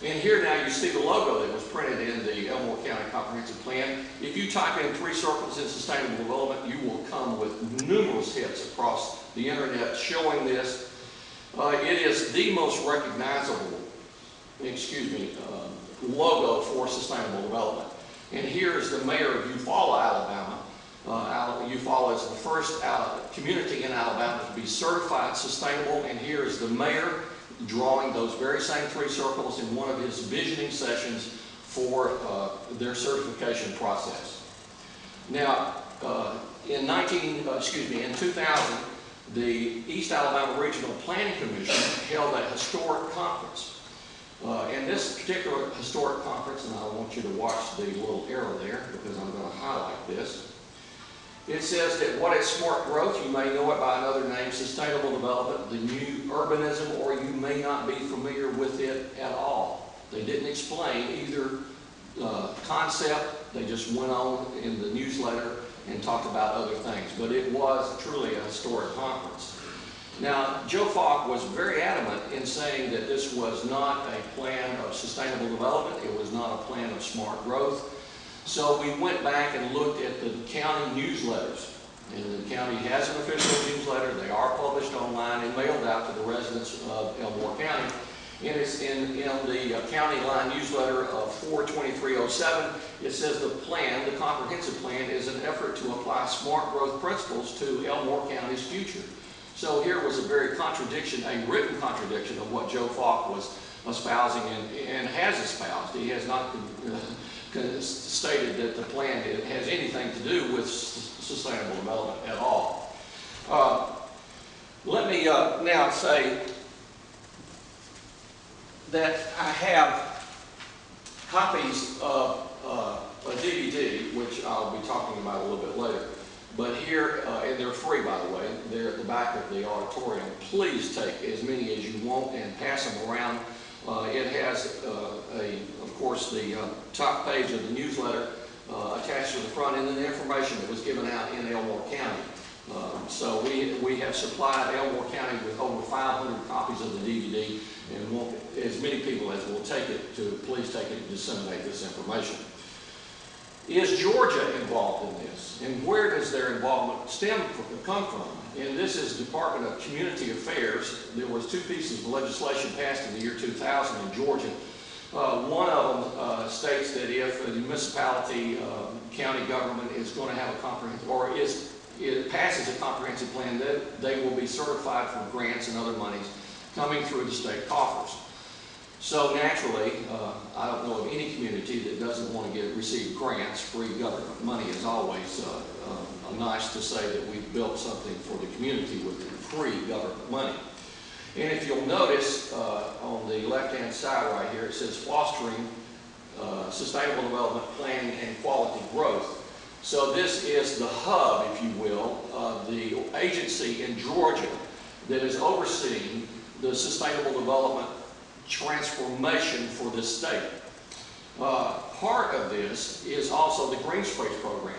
And here now you see the logo that was printed in the Elmore County Comprehensive Plan. If you type in 3 circles in sustainable development, you will come with numerous hits across the internet showing this. It is the most recognizable, logo for sustainable development. And here is the mayor of Eufaula, Alabama. Eufaula is the first community in Alabama to be certified sustainable, and here is the mayor drawing those very same 3 circles in one of his visioning sessions for their certification process. Now, in 2000, the East Alabama Regional Planning Commission held a historic conference. And this particular historic conference, and I want you to watch the little arrow there because I'm going to highlight this. It says that what is smart growth, you may know it by another name, sustainable development, the new urbanism, or you may not be familiar with it at all. They didn't explain either concept, they just went on in the newsletter and talked about other things, but it was truly a historic conference. Now, Joe Falk was very adamant in saying that this was not a plan of sustainable development, it was not a plan of smart growth. So we went back and looked at the county newsletters. And the county has an official newsletter. They are published online and mailed out to the residents of Elmore County. And it's in the county line newsletter of 4/23/07. It says the plan, the comprehensive plan, is an effort to apply smart growth principles to Elmore County's future. So here was a very contradiction, a written contradiction of what Joe Falk was espousing and has espoused. He has not stated that the plan has anything to do with sustainable development at all. Let me now say that I have copies of a DVD, which I'll be talking about a little bit later. But here, and they're free by the way, they're at the back of the auditorium. Please take as many as you want and pass them around. It has, of course, the top page of the newsletter attached to the front, and then the information that was given out in Elmore County. So we have supplied Elmore County with over 500 copies of the DVD, and want as many people as will take it to please take it and disseminate this information. Is Georgia involved in this? And where does their involvement come from? And this is Department of Community Affairs. There was 2 pieces of legislation passed in the year 2000 in Georgia. One of them states that if a municipality, county government is going to have a comprehensive, or it passes a comprehensive plan, that they will be certified for grants and other monies coming through the state coffers. So naturally, I don't know of any community that doesn't want to receive grants. Free government money is always nice to say that we've built something for the community with free government money. And if you'll notice on the left-hand side right here, it says fostering sustainable development, planning, and quality growth. So this is the hub, if you will, of the agency in Georgia that is overseeing the sustainable development transformation for this state. Part of this is also the Green Space program.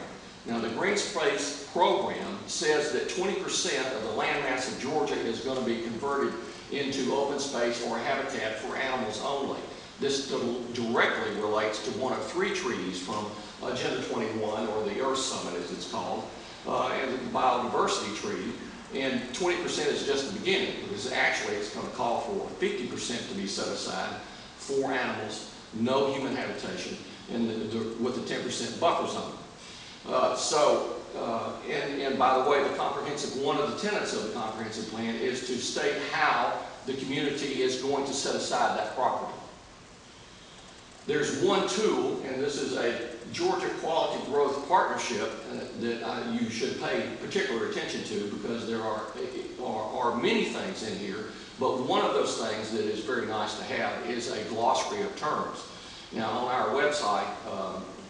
Now the Green Space program says that 20% of the landmass of Georgia is going to be converted into open space or habitat for animals only. This directly relates to one of 3 treaties from Agenda 21, or the Earth Summit as it's called, and the Biodiversity Treaty. And 20% is just the beginning, because actually it's going to call for 50% to be set aside for animals, no human habitation, and with a 10% buffer zone. And by the way, one of the tenets of the comprehensive plan is to state how the community is going to set aside that property. There's one tool, and this is a Georgia Quality Growth Partnership that you should pay particular attention to, because there are many things in here, but one of those things that is very nice to have is a glossary of terms. Now on our website,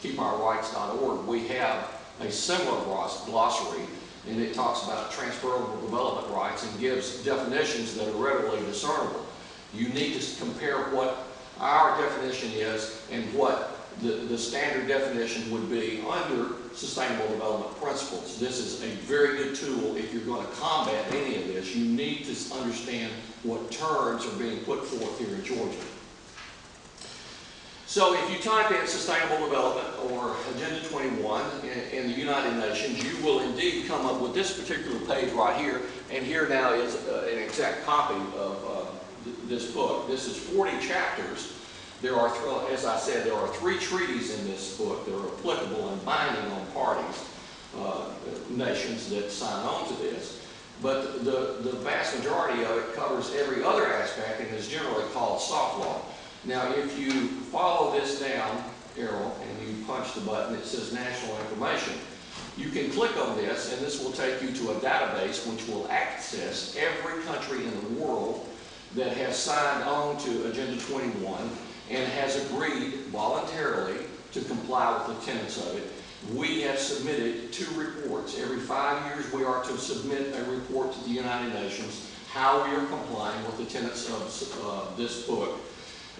keepourrights.org, we have a similar glossary, and it talks about transferable development rights and gives definitions that are readily discernible. You need to compare what our definition is and what the standard definition would be under sustainable development principles. This is a very good tool if you're going to combat any of this. You need to understand what terms are being put forth here in Georgia. So if you type in Sustainable Development or Agenda 21 in the United Nations, you will indeed come up with this particular page right here. And here now is an exact copy of this book. This is 40 chapters. There are, as I said, there are 3 treaties in this book that are applicable and binding on parties, nations that sign on to this. But the vast majority of it covers every other aspect and is generally called soft law. Now, if you follow this down, Errol, and you punch the button, it says National Information. You can click on this, and this will take you to a database which will access every country in the world that has signed on to Agenda 21 and has agreed voluntarily to comply with the tenets of it. We have submitted 2 reports. Every 5 years we are to submit a report to the United Nations how we are complying with the tenets of this book.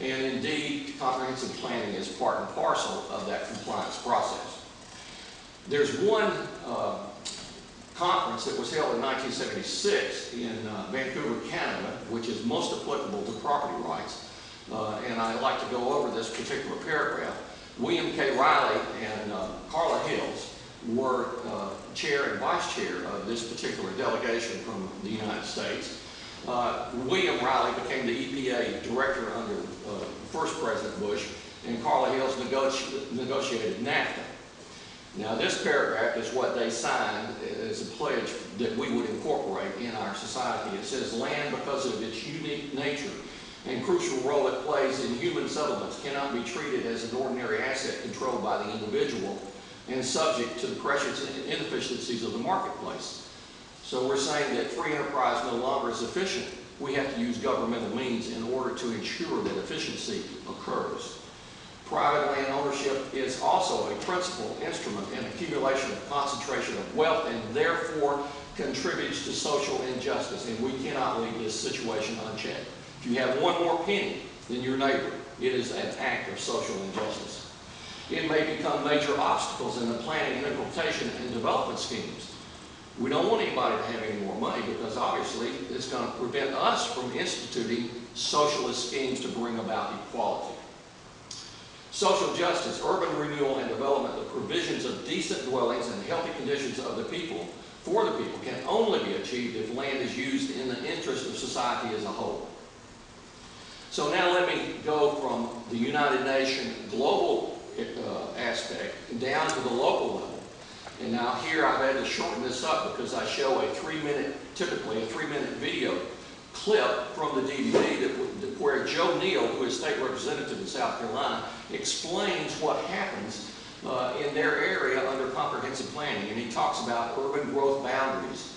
And indeed, comprehensive planning is part and parcel of that compliance process. There's one conference that was held in 1976 in Vancouver, Canada, which is most applicable to property rights. And I like to go over this particular paragraph. William K. Riley and Carla Hills were chair and vice chair of this particular delegation from the United States. William Riley became the EPA director under first President Bush, and Carla Hills negotiated NAFTA. Now, this paragraph is what they signed as a pledge that we would incorporate in our society. It says, land, because of its unique nature and crucial role it plays in human settlements, cannot be treated as an ordinary asset controlled by the individual and subject to the pressures and inefficiencies of the marketplace. So we're saying that free enterprise no longer is efficient. We have to use governmental means in order to ensure that efficiency occurs. Private land ownership is also a principal instrument in accumulation of concentration of wealth and therefore contributes to social injustice, and we cannot leave this situation unchecked. If you have one more penny than your neighbor, it is an act of social injustice. It may become major obstacles in the planning and implementation and development schemes. We don't want anybody to have any more money because obviously it's going to prevent us from instituting socialist schemes to bring about equality. Social justice, urban renewal and development, the provisions of decent dwellings and healthy conditions of the people, for the people, can only be achieved if land is used in the interest of society as a whole. So now let me go from the United Nations global aspect down to the local level. And now here I've had to shorten this up because I show a 3-minute, typically a 3-minute video clip from the DVD where Joe Neal, who is state representative in South Carolina, explains what happens in their area under comprehensive planning. And he talks about urban growth boundaries